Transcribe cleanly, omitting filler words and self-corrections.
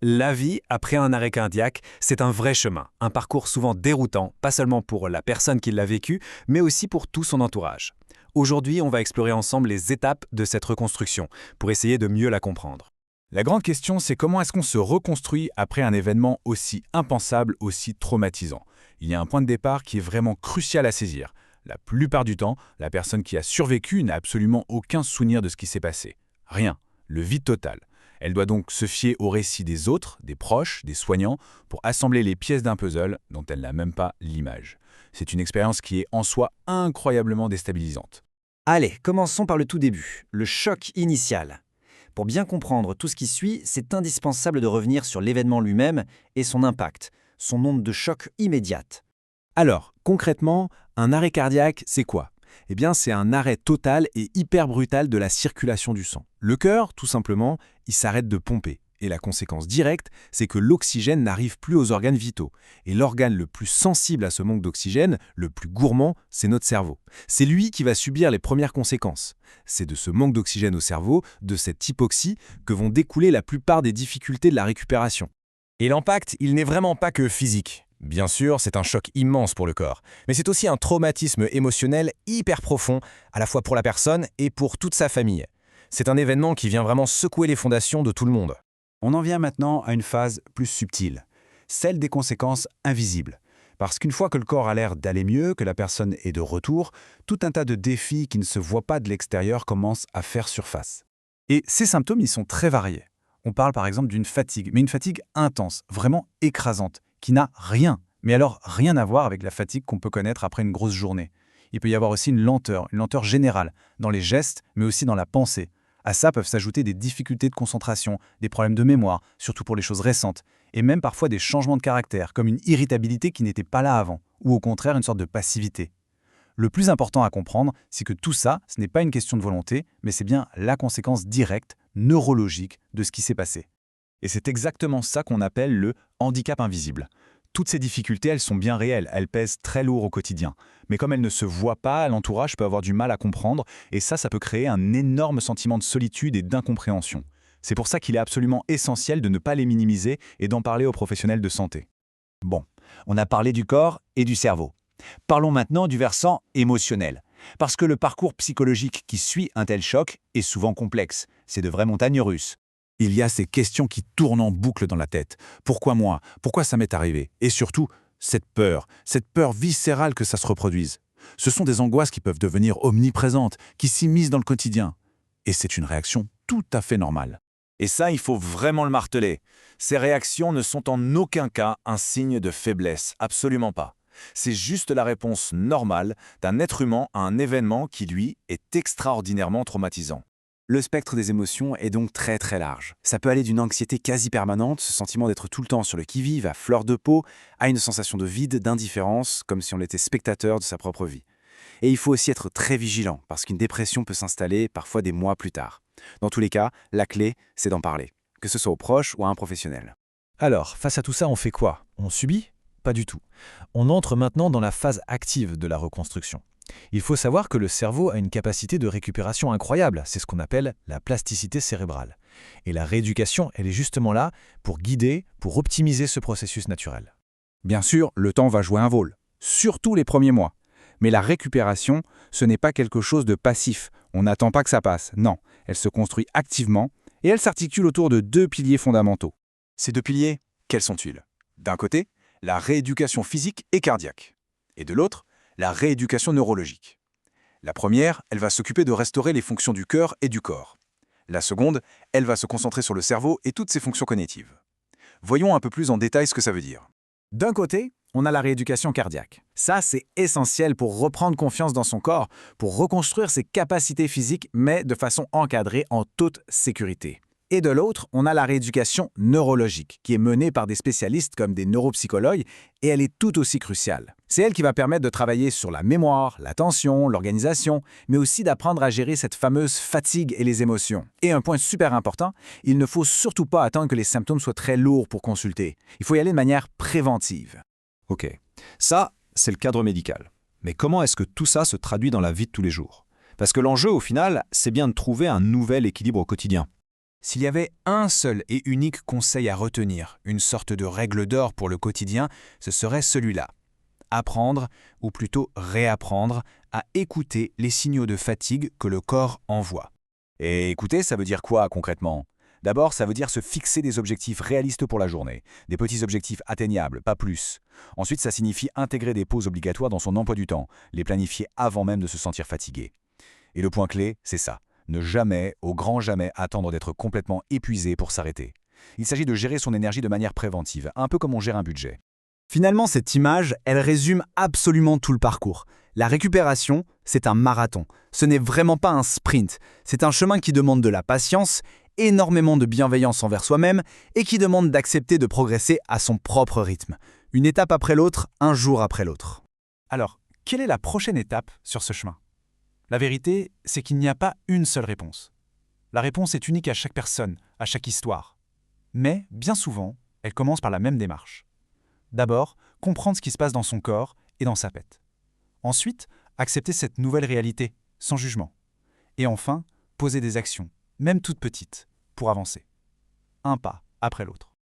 La vie après un arrêt cardiaque, c'est un vrai chemin, un parcours souvent déroutant, pas seulement pour la personne qui l'a vécu, mais aussi pour tout son entourage. Aujourd'hui, on va explorer ensemble les étapes de cette reconstruction, pour essayer de mieux la comprendre. La grande question, c'est comment est-ce qu'on se reconstruit après un événement aussi impensable, aussi traumatisant. Il y a un point de départ qui est vraiment crucial à saisir. La plupart du temps, la personne qui a survécu n'a absolument aucun souvenir de ce qui s'est passé. Rien. Le vide total. Elle doit donc se fier au récit des autres, des proches, des soignants, pour assembler les pièces d'un puzzle dont elle n'a même pas l'image. C'est une expérience qui est en soi incroyablement déstabilisante. Allez, commençons par le tout début, le choc initial. Pour bien comprendre tout ce qui suit, c'est indispensable de revenir sur l'événement lui-même et son impact, son onde de choc immédiate. Alors, concrètement, un arrêt cardiaque, c'est quoi? Eh bien, c'est un arrêt total et hyper brutal de la circulation du sang. Le cœur, tout simplement, il s'arrête de pomper. Et la conséquence directe, c'est que l'oxygène n'arrive plus aux organes vitaux. Et l'organe le plus sensible à ce manque d'oxygène, le plus gourmand, c'est notre cerveau. C'est lui qui va subir les premières conséquences. C'est de ce manque d'oxygène au cerveau, de cette hypoxie, que vont découler la plupart des difficultés de la récupération. Et l'impact, il n'est vraiment pas que physique. Bien sûr, c'est un choc immense pour le corps, mais c'est aussi un traumatisme émotionnel hyper profond, à la fois pour la personne et pour toute sa famille. C'est un événement qui vient vraiment secouer les fondations de tout le monde. On en vient maintenant à une phase plus subtile, celle des conséquences invisibles. Parce qu'une fois que le corps a l'air d'aller mieux, que la personne est de retour, tout un tas de défis qui ne se voient pas de l'extérieur commencent à faire surface. Et ces symptômes, ils sont très variés. On parle par exemple d'une fatigue, mais une fatigue intense, vraiment écrasante, qui n'a rien, mais alors rien à voir avec la fatigue qu'on peut connaître après une grosse journée. Il peut y avoir aussi une lenteur générale, dans les gestes, mais aussi dans la pensée. À ça peuvent s'ajouter des difficultés de concentration, des problèmes de mémoire, surtout pour les choses récentes, et même parfois des changements de caractère, comme une irritabilité qui n'était pas là avant, ou au contraire une sorte de passivité. Le plus important à comprendre, c'est que tout ça, ce n'est pas une question de volonté, mais c'est bien la conséquence directe, neurologique, de ce qui s'est passé. Et c'est exactement ça qu'on appelle le handicap invisible. Toutes ces difficultés, elles sont bien réelles, elles pèsent très lourd au quotidien. Mais comme elles ne se voient pas, l'entourage peut avoir du mal à comprendre, et ça peut créer un énorme sentiment de solitude et d'incompréhension. C'est pour ça qu'il est absolument essentiel de ne pas les minimiser et d'en parler aux professionnels de santé. Bon, on a parlé du corps et du cerveau. Parlons maintenant du versant émotionnel. Parce que le parcours psychologique qui suit un tel choc est souvent complexe. C'est de vraies montagnes russes. Il y a ces questions qui tournent en boucle dans la tête. Pourquoi moi? Pourquoi ça m'est arrivé? Et surtout, cette peur viscérale que ça se reproduise. Ce sont des angoisses qui peuvent devenir omniprésentes, qui s'immiscent dans le quotidien. Et c'est une réaction tout à fait normale. Et ça, il faut vraiment le marteler. Ces réactions ne sont en aucun cas un signe de faiblesse, absolument pas. C'est juste la réponse normale d'un être humain à un événement qui, lui, est extraordinairement traumatisant. Le spectre des émotions est donc très très large. Ça peut aller d'une anxiété quasi permanente, ce sentiment d'être tout le temps sur le qui-vive, à fleur de peau, à une sensation de vide, d'indifférence, comme si on était spectateur de sa propre vie. Et il faut aussi être très vigilant, parce qu'une dépression peut s'installer parfois des mois plus tard. Dans tous les cas, la clé, c'est d'en parler, que ce soit aux proches ou à un professionnel. Alors, face à tout ça, on fait quoi? On subit? Pas du tout. On entre maintenant dans la phase active de la reconstruction. Il faut savoir que le cerveau a une capacité de récupération incroyable, c'est ce qu'on appelle la plasticité cérébrale. Et la rééducation, elle est justement là pour guider, pour optimiser ce processus naturel. Bien sûr, le temps va jouer un rôle, surtout les premiers mois. Mais la récupération, ce n'est pas quelque chose de passif. On n'attend pas que ça passe. Non, elle se construit activement et elle s'articule autour de deux piliers fondamentaux. Ces deux piliers, quels sont-ils? D'un côté, la rééducation physique et cardiaque. Et de l'autre, la rééducation neurologique. La première, elle va s'occuper de restaurer les fonctions du cœur et du corps. La seconde, elle va se concentrer sur le cerveau et toutes ses fonctions cognitives. Voyons un peu plus en détail ce que ça veut dire. D'un côté, on a la rééducation cardiaque. Ça, c'est essentiel pour reprendre confiance dans son corps, pour reconstruire ses capacités physiques, mais de façon encadrée en toute sécurité. Et de l'autre, on a la rééducation neurologique, qui est menée par des spécialistes comme des neuropsychologues, et elle est tout aussi cruciale. C'est elle qui va permettre de travailler sur la mémoire, l'attention, l'organisation, mais aussi d'apprendre à gérer cette fameuse fatigue et les émotions. Et un point super important, il ne faut surtout pas attendre que les symptômes soient très lourds pour consulter. Il faut y aller de manière préventive. Ok, ça, c'est le cadre médical. Mais comment est-ce que tout ça se traduit dans la vie de tous les jours? Parce que l'enjeu, au final, c'est bien de trouver un nouvel équilibre au quotidien. S'il y avait un seul et unique conseil à retenir, une sorte de règle d'or pour le quotidien, ce serait celui-là. Apprendre, ou plutôt réapprendre, à écouter les signaux de fatigue que le corps envoie. Et écoutez, ça veut dire quoi concrètement? D'abord, ça veut dire se fixer des objectifs réalistes pour la journée, des petits objectifs atteignables, pas plus. Ensuite, ça signifie intégrer des pauses obligatoires dans son emploi du temps, les planifier avant même de se sentir fatigué. Et le point clé, c'est ça. Ne jamais, au grand jamais, attendre d'être complètement épuisé pour s'arrêter. Il s'agit de gérer son énergie de manière préventive, un peu comme on gère un budget. Finalement, cette image, elle résume absolument tout le parcours. La récupération, c'est un marathon. Ce n'est vraiment pas un sprint. C'est un chemin qui demande de la patience, énormément de bienveillance envers soi-même et qui demande d'accepter de progresser à son propre rythme. Une étape après l'autre, un jour après l'autre. Alors, quelle est la prochaine étape sur ce chemin? La vérité, c'est qu'il n'y a pas une seule réponse. La réponse est unique à chaque personne, à chaque histoire. Mais, bien souvent, elle commence par la même démarche. D'abord, comprendre ce qui se passe dans son corps et dans sa tête. Ensuite, accepter cette nouvelle réalité, sans jugement. Et enfin, poser des actions, même toutes petites, pour avancer. Un pas après l'autre.